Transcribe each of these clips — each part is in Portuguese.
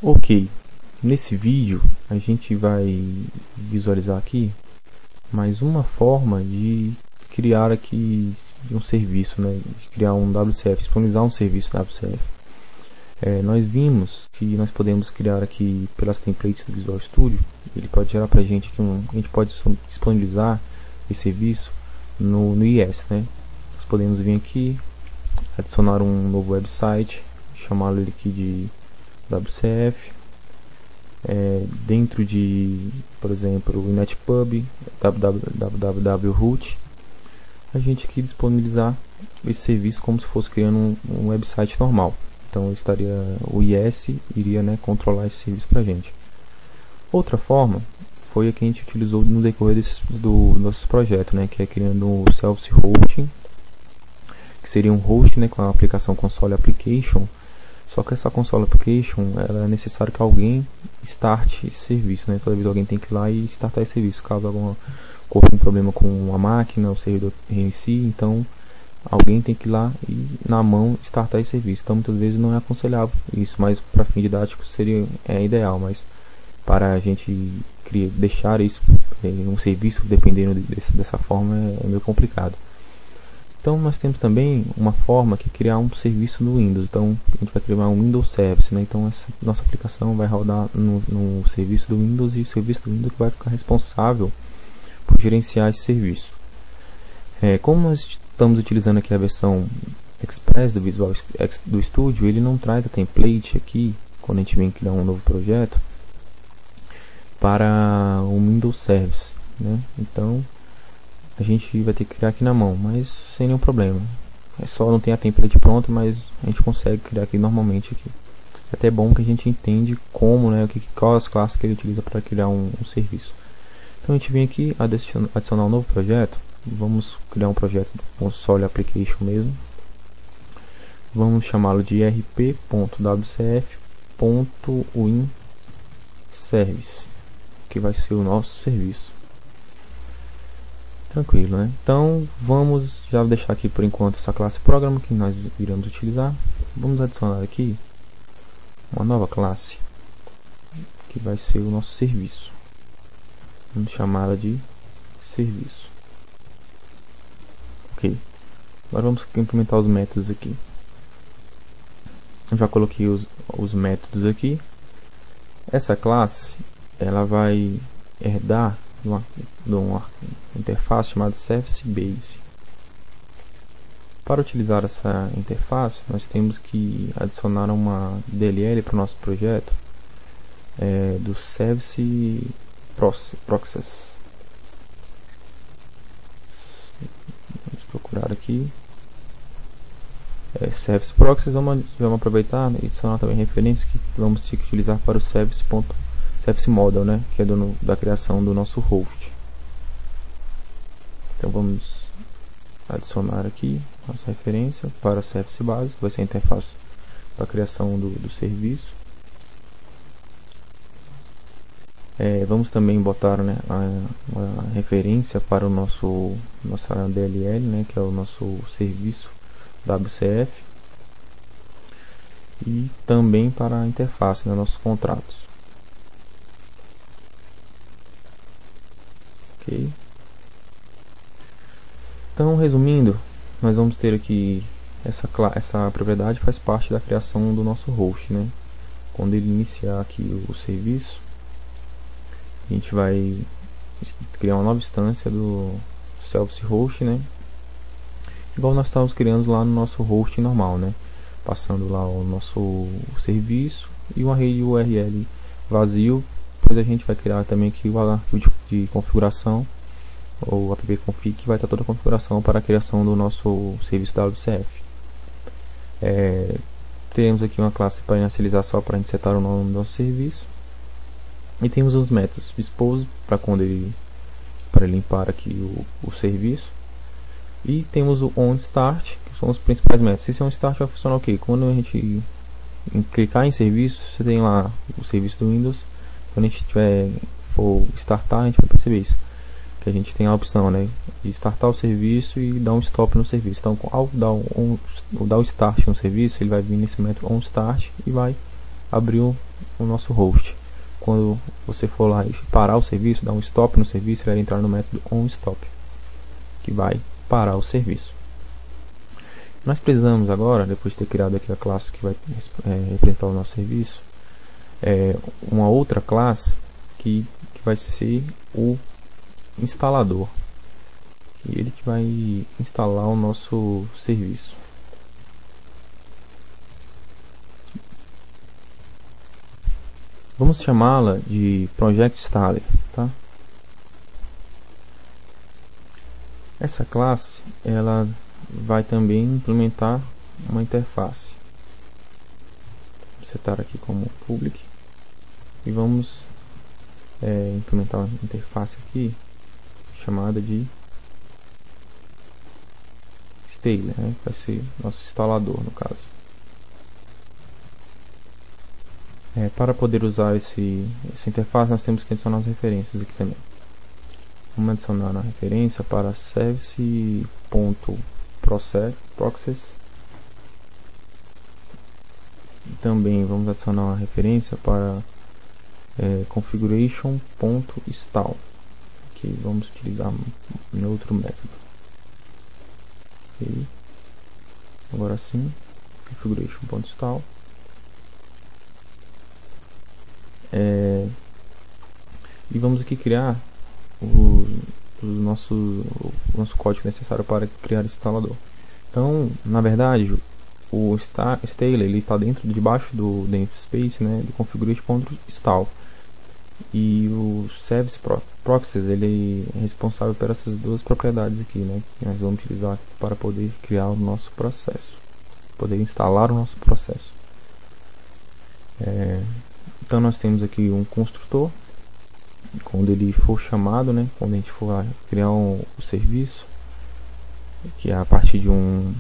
Ok, nesse vídeo a gente vai visualizar aqui mais uma forma de criar aqui um serviço, né? De criar um WCF, disponibilizar um serviço WCF. Nós vimos que nós podemos criar aqui pelas templates do Visual Studio. Ele pode gerar para a gente que a gente pode disponibilizar esse serviço no IS, né? Nós podemos vir aqui, adicionar um novo website, chamá-lo aqui de WCF, dentro de, por exemplo, o netpub, www.root, a gente aqui disponibilizar esse serviço como se fosse criando um website normal. Então o IS iria, né, controlar esse serviço para a gente. Outra forma foi a que a gente utilizou no decorrer do nosso projeto, né, que é criando o self-hosting, que seria um host, né, com a aplicação console application. Só que essa console application, ela é necessário que alguém starte esse serviço, né? Toda vez alguém tem que ir lá e startar esse serviço. Caso ocorra um problema com a máquina, o servidor reinicie, então alguém tem que ir lá e na mão startar esse serviço. Então muitas vezes não é aconselhável isso, mas para fim didático seria ideal, mas para a gente deixar isso um serviço dependendo dessa forma é meio complicado. Então nós temos também uma forma que é criar um serviço no Windows. Então a gente vai criar um Windows Service, né? Então essa nossa aplicação vai rodar no serviço do Windows, e o serviço do Windows vai ficar responsável por gerenciar esse serviço. Como nós estamos utilizando aqui a versão Express do Visual Studio, ele não traz a template aqui quando a gente vem criar um novo projeto para o Windows Service, né? Então a gente vai ter que criar aqui na mão, mas sem nenhum problema. Só não tem a template pronta, mas a gente consegue criar aqui normalmente aqui. É até bom que a gente entende como, né, quais as classes que ele utiliza para criar um serviço. Então a gente vem aqui adicionar um novo projeto. Vamos criar um projeto do console application mesmo. Vamos chamá-lo de rp.wcf.winservice, que vai ser o nosso serviço. Tranquilo, né? Então vamos já deixar aqui por enquanto essa classe Program que nós iremos utilizar. Vamos adicionar aqui uma nova classe que vai ser o nosso serviço. Vamos chamá-la de serviço. Ok. Agora vamos implementar os métodos aqui. Eu já coloquei os métodos aqui. Essa classe ela vai herdar de uma interface chamada Service Base. Para utilizar essa interface, nós temos que adicionar uma DLL para o nosso projeto do Service Process. Vamos procurar aqui. Service Process. Vamos aproveitar e adicionar também referência que vamos ter que utilizar para o Service Model, né, que é da criação do nosso host. Então vamos adicionar aqui nossa referência para o Service Base, que vai ser a interface para a criação do serviço. Vamos também botar, né, uma referência para o nossa DLL, né, que é o nosso serviço WCF, e também para a interface, né, nossos contratos. Ok. Então, resumindo, nós vamos ter aqui essa propriedade faz parte da criação do nosso host, né? Quando ele iniciar aqui o serviço, a gente vai criar uma nova instância do self-host, né? Igual nós estávamos criando lá no nosso host normal, né? Passando lá o nosso serviço e uma rede URL vazio. Depois a gente vai criar também aqui o arquivo de configuração, ou appconfig, que vai estar toda a configuração para a criação do nosso serviço WCF. Teremos aqui uma classe para inicializar só para a gente setar o nome do nosso serviço. E temos os métodos dispose para limpar aqui o serviço. E temos o onStart, que são os principais métodos. Esse onStart vai funcionar o quê? Quando a gente clicar em serviço, você tem lá o serviço do Windows. Quando a gente for startar, a gente vai perceber isso, que a gente tem a opção, né, de startar o serviço e dar um stop no serviço. Então ao dar o start no serviço, ele vai vir nesse método onStart e vai abriu o nosso host. Quando você for lá e parar o serviço, dar um stop no serviço, ele vai entrar no método onStop, que vai parar o serviço. Nós precisamos agora, depois de ter criado aqui a classe que vai representar o nosso serviço, uma outra classe que vai ser o instalador, e ele que vai instalar o nosso serviço. Vamos chamá-la de Project Installer, tá? Essa classe ela vai também implementar uma interface. Vou setar aqui como public e vamos implementar uma interface aqui chamada de Installer, né? Vai ser nosso instalador no caso. Para poder usar essa interface, nós temos que adicionar as referências aqui também. Vamos adicionar a referência para service.process. Também vamos adicionar uma referência para configuration.install, que vamos utilizar em outro método. Okay. Agora sim, configuration.install. E vamos aqui criar o nosso código necessário para criar o instalador. Então, na verdade, o installer ele está debaixo do namespace, né, do configuration.install, e o service proxies ele é responsável por essas duas propriedades aqui, né, que nós vamos utilizar para poder criar o nosso processo, poder instalar o nosso processo. Então nós temos aqui um construtor, quando ele for chamado, né, quando a gente for criar o serviço, que é a partir de um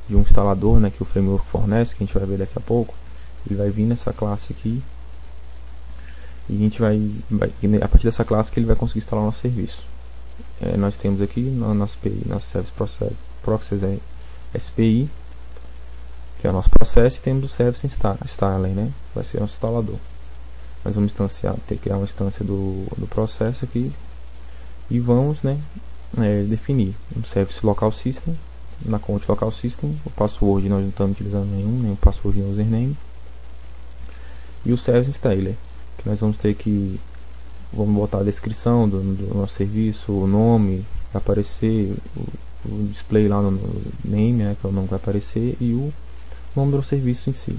instalador, né, que o framework fornece, que a gente vai ver daqui a pouco, ele vai vir nessa classe aqui, e a gente vai a partir dessa classe que ele vai conseguir instalar o nosso serviço. Nós temos aqui no nosso API, nosso Service Proxies SPI, que é o nosso processo, e temos o Service Installer, né, vai ser o nosso instalador. Nós vamos criar uma instância do processo aqui e vamos, né, definir um Service Local System. Na conta Local System, o password nós não estamos utilizando nem o password nem username, e o Service Installer, que nós vamos ter que botar a descrição do nosso serviço, o nome vai aparecer, o display lá no name, né, que é o nome que vai aparecer, e o nome do serviço em si.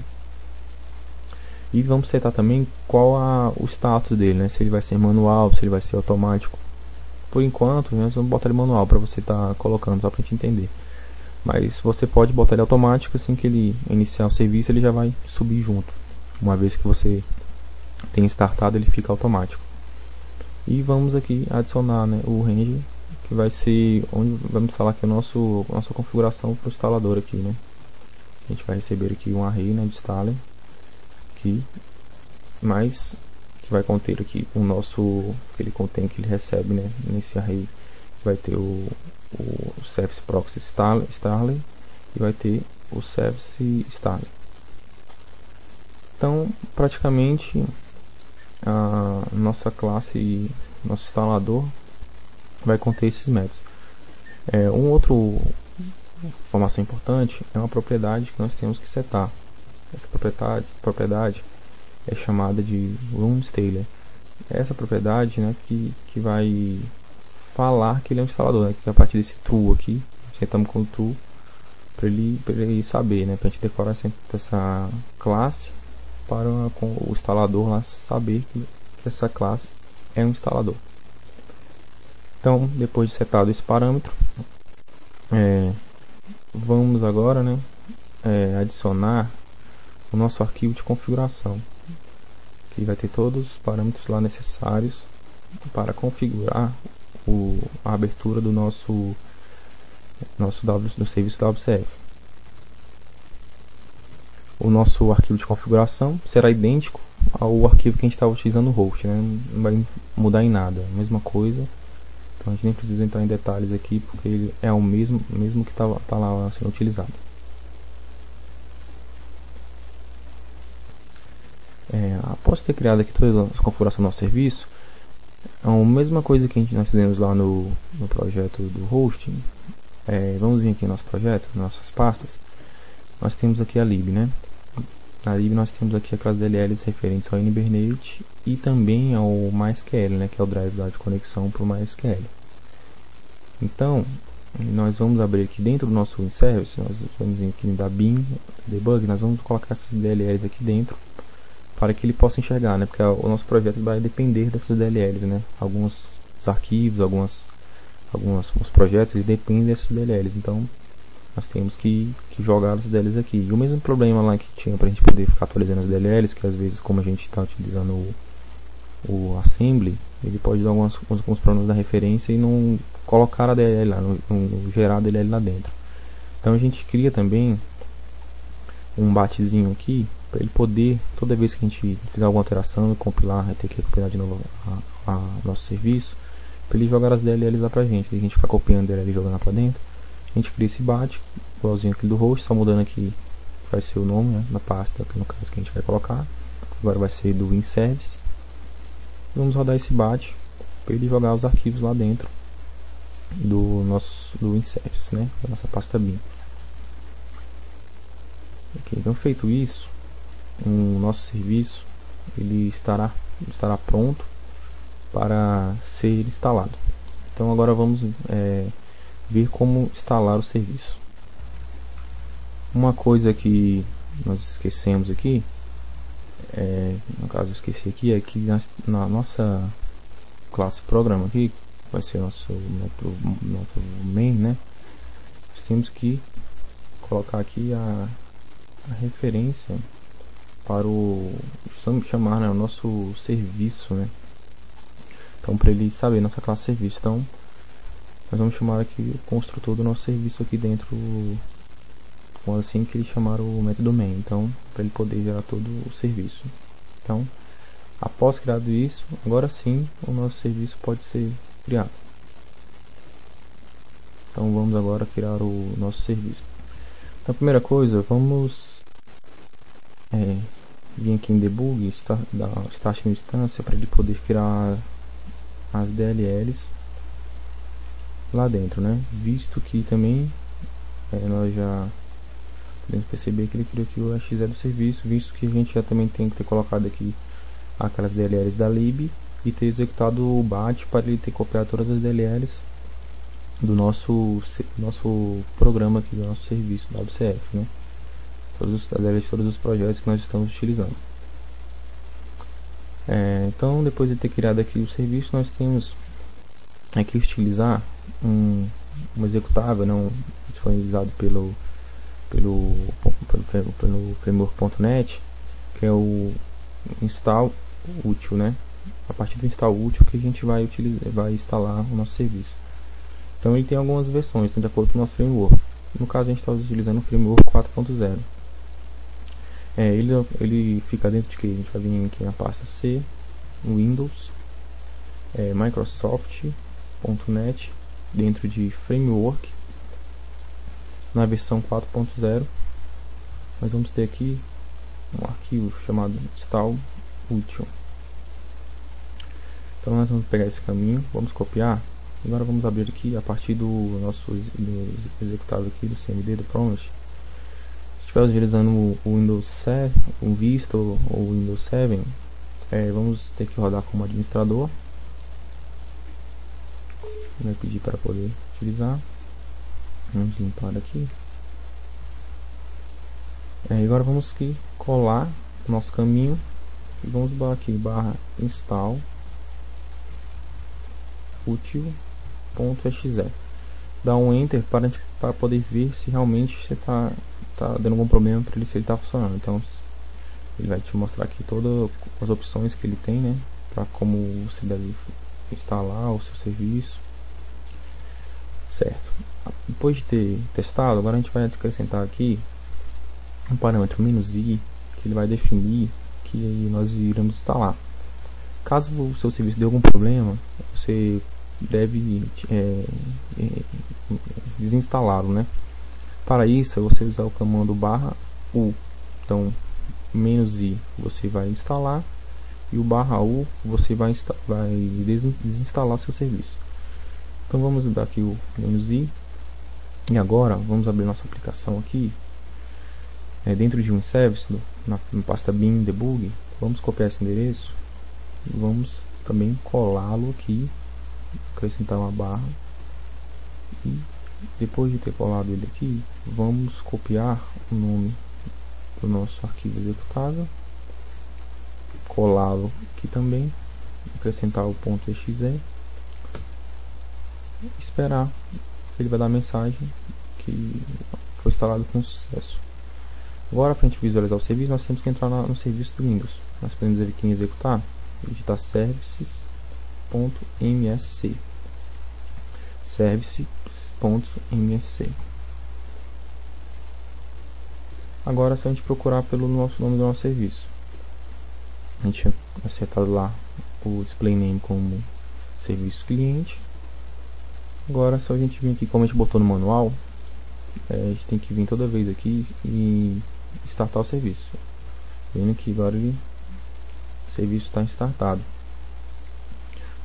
E vamos setar também qual o status dele, né? Se ele vai ser manual, se ele vai ser automático. Por enquanto, nós vamos botar ele manual para você estar colocando, só para a gente entender. Mas você pode botar ele automático, assim que ele iniciar o serviço, ele já vai subir junto. Uma vez que você tem startado, ele fica automático. E vamos aqui adicionar, né, o range, que vai ser onde vamos falar que é a nossa configuração para o instalador aqui, né? A gente vai receber aqui um array, né, de installer. Mas que vai conter aqui o nosso que ele contém, que ele recebe, né, nesse array. Vai ter o Service Proxy Installer e vai ter o Service Installer. Então, praticamente a nossa classe, nosso instalador, vai conter esses métodos. Um outro informação importante é uma propriedade que nós temos que setar. Essa propriedade é chamada de RoomInstaller. Essa propriedade, né, que vai falar que ele é um instalador, né, que a partir desse true aqui, setamos com o true para ele saber, né, para a gente decorar essa classe para com o instalador lá saber que essa classe é um instalador. Então, depois de setado esse parâmetro, vamos agora, né, adicionar o nosso arquivo de configuração, que vai ter todos os parâmetros lá necessários para configurar a abertura do nosso serviço WCF. O nosso arquivo de configuração será idêntico ao arquivo que a gente estava utilizando no host, né? Não vai mudar em nada, a mesma coisa. Então a gente nem precisa entrar em detalhes aqui, porque ele é o mesmo que está lá sendo utilizado. Após ter criado aqui toda a configuração do nosso serviço, a mesma coisa que nós fizemos lá no projeto do hosting. Vamos vir aqui no nosso projeto, nas nossas pastas. Nós temos aqui a lib, né? Na lib nós temos aqui aquelas DLLs referentes ao NBernate e também ao MySQL, né? Que é o drive de conexão para o MySQL. Então, nós vamos abrir aqui dentro do nosso WinService, nós vamos vir aqui da bin debug, nós vamos colocar essas DLLs aqui dentro para que ele possa enxergar, né? Porque o nosso projeto vai depender dessas DLLs, né? Alguns arquivos, alguns projetos eles dependem dessas DLLs, então nós temos que jogar as DLLs aqui. E o mesmo problema lá que tinha para a gente poder ficar atualizando as DLLs, que às vezes como a gente está utilizando o assembly, ele pode dar alguns problemas da referência e não colocar a DLL lá, não gerar a DLL lá dentro. Então a gente cria também um batzinho aqui para ele poder, toda vez que a gente fizer alguma alteração e compilar, vai ter que compilar de novo nosso serviço, para ele jogar as DLLs lá pra gente. A gente ficar copiando a DLL e jogando lá pra dentro. A gente cria esse bat, igualzinho aquele do host, só mudando aqui vai ser o nome, né, da pasta, que no caso que a gente vai colocar. Agora vai ser do WinService. Vamos rodar esse bat para ele jogar os arquivos lá dentro do WinService, né, da nossa pasta bin. Ok, então feito isso, o nosso serviço ele estará pronto para ser instalado. Então agora vamos ver como instalar o serviço. Uma coisa que nós esquecemos aqui, no caso eu esqueci aqui, é que na nossa classe programa aqui, vai ser nosso main, né? Nós temos que colocar aqui a referência para chamar, né, o nosso serviço, né? Então para ele saber nossa classe serviço, então nós vamos chamar aqui o construtor do nosso serviço aqui dentro, assim que ele chamar o método main, então para ele poder gerar todo o serviço. Então após criado isso, agora sim o nosso serviço pode ser criado. Então vamos agora criar o nosso serviço. Então a primeira coisa, vamos vir aqui em debug, dar start na instância para ele poder criar as DLLs lá dentro, né? Visto que também nós já podemos perceber que ele criou aqui o exe do serviço, visto que a gente já também tem que ter colocado aqui aquelas DLLs da lib e ter executado o bat para ele ter copiado todas as DLLs do nosso programa aqui, do nosso serviço da WCF, né? Todos os projetos que nós estamos utilizando. Então depois de ter criado aqui o serviço, nós temos aqui utilizar um executável, não disponibilizado pelo framework.net, que é o install útil, né? A partir do install útil que a gente vai instalar o nosso serviço. Então ele tem algumas versões, de acordo com o nosso framework. No caso a gente está utilizando o framework 4.0. Ele fica dentro de que? A gente vai vir aqui na pasta C, Windows, Microsoft.net, dentro de Framework, na versão 4.0. Nós vamos ter aqui um arquivo chamado install útil. Então nós vamos pegar esse caminho, vamos copiar. Agora vamos abrir aqui a partir do nosso executável aqui do CMD do Promise. Se estiver utilizando o Windows 7, o Vista ou o Windows 7, vamos ter que rodar como administrador. Vai pedir para poder utilizar. Vamos limpar aqui. Agora vamos aqui colar o nosso caminho e vamos aqui /install util.exe. Dá um enter para poder ver se realmente você tá dando algum problema para ele, se ele está funcionando. Então ele vai te mostrar aqui todas as opções que ele tem, né, para como você deve instalar o seu serviço, certo? Depois de ter testado, agora a gente vai acrescentar aqui um parâmetro "-i", que ele vai definir que nós iremos instalar. Caso o seu serviço dê algum problema, você deve desinstalá-lo, né? Para isso é você usar o comando /u. Então "-i" você vai instalar, e o "-u" você vai desinstalar seu serviço. Então vamos dar aqui o "-i", e agora vamos abrir nossa aplicação aqui, dentro de um service, na pasta bin debug. Vamos copiar esse endereço e vamos também colá-lo aqui, acrescentar uma barra, e depois de ter colado ele aqui, vamos copiar o nome do nosso arquivo executável, colá-lo aqui também, acrescentar o .exe, esperar. Ele vai dar a mensagem que foi instalado com sucesso. Agora, para a gente visualizar o serviço, nós temos que entrar no serviço do Windows. Nós podemos vir aqui em executar, digitar services.msc, services.msc. Agora é só a gente procurar pelo nome do nosso serviço. A gente tinha acertado lá o display name como serviço cliente. Agora é só a gente vir aqui, como a gente botou no manual, a gente tem que vir toda vez aqui e startar o serviço. Vendo que agora o serviço está startado.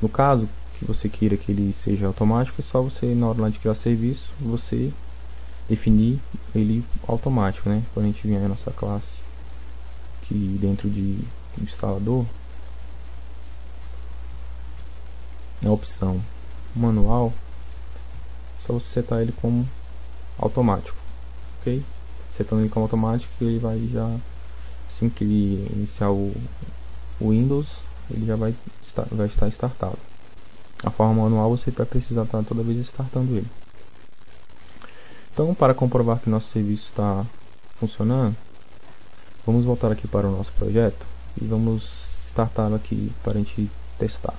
No caso que você queira que ele seja automático, é só você, na hora lá de criar o serviço, você definir ele automático, né? Quando a gente vier a nossa classe aqui dentro de instalador, na opção manual, só você setar ele como automático, ok? Setando ele como automático, ele vai já, assim que ele iniciar o Windows, ele já vai estar startado. A forma manual você vai precisar estar toda vez startando ele. Então, para comprovar que nosso serviço está funcionando, vamos voltar aqui para o nosso projeto e vamos startá-lo aqui para a gente testar.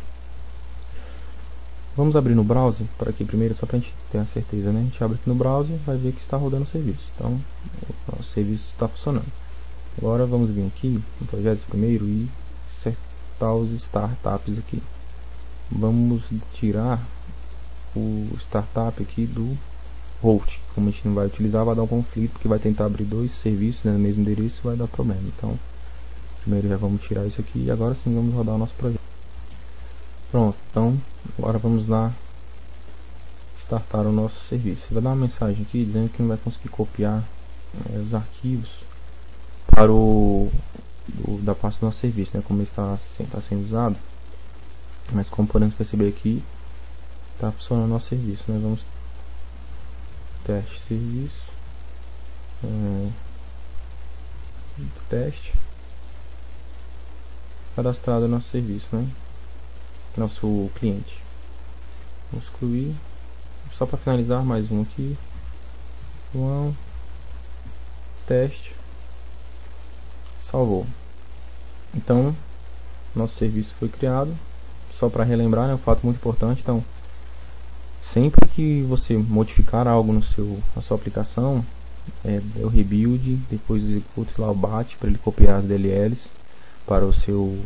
Vamos abrir no browser para aqui primeiro, só para a gente ter a certeza, né? A gente abre aqui no browser, vai ver que está rodando o serviço. Então, o nosso serviço está funcionando. Agora vamos vir aqui no projeto primeiro e acertar os startups aqui. Vamos tirar o startup aqui do host. Como a gente não vai utilizar, vai dar um conflito, porque vai tentar abrir dois serviços, né, no mesmo endereço, vai dar problema. Então, primeiro já vamos tirar isso aqui e agora sim vamos rodar o nosso projeto. Pronto, então agora vamos lá startar o nosso serviço. Vai dar uma mensagem aqui dizendo que não vai conseguir copiar os arquivos para da pasta do nosso serviço, né, como ele está sendo usado. Mas como podemos perceber aqui, está funcionando o nosso serviço, né? Vamos teste serviço, teste, cadastrado o nosso serviço, né? Nosso cliente. Vamos excluir. Só para finalizar, mais um aqui. João, teste, salvou. Então, nosso serviço foi criado. Só para relembrar, né, um fato muito importante. Então, sempre que você modificar algo na sua aplicação, o rebuild, depois execute lá o bat para ele copiar as DLLs para do seu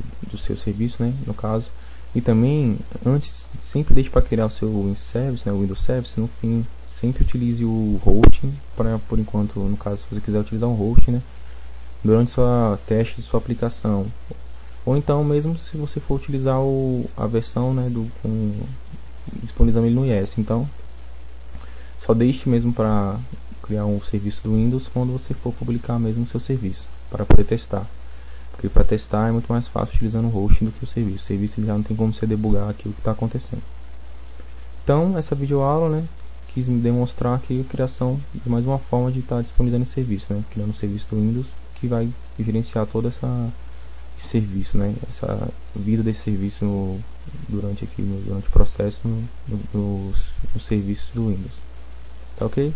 serviço, né, no caso. E também, antes, sempre deixe para criar o seu service, né, o Windows Service, no fim, sempre utilize o hosting, por enquanto, no caso, se você quiser utilizar um hosting, né, durante sua teste de sua aplicação. Ou então, mesmo se você for utilizar a versão, né, disponibilizando ele no IS. Então, só deixe mesmo para criar um serviço do Windows quando você for publicar mesmo o seu serviço, para poder testar. Porque para testar é muito mais fácil utilizando o hosting do que o serviço. O serviço já não tem como você debugar aqui o que está acontecendo. Então, essa videoaula, né, quis demonstrar aqui a criação de mais uma forma de estar disponibilizando esse serviço, né, criando um serviço do Windows que vai gerenciar todo esse serviço, né, essa vida desse serviço durante o processo nos serviços do Windows. Tá ok?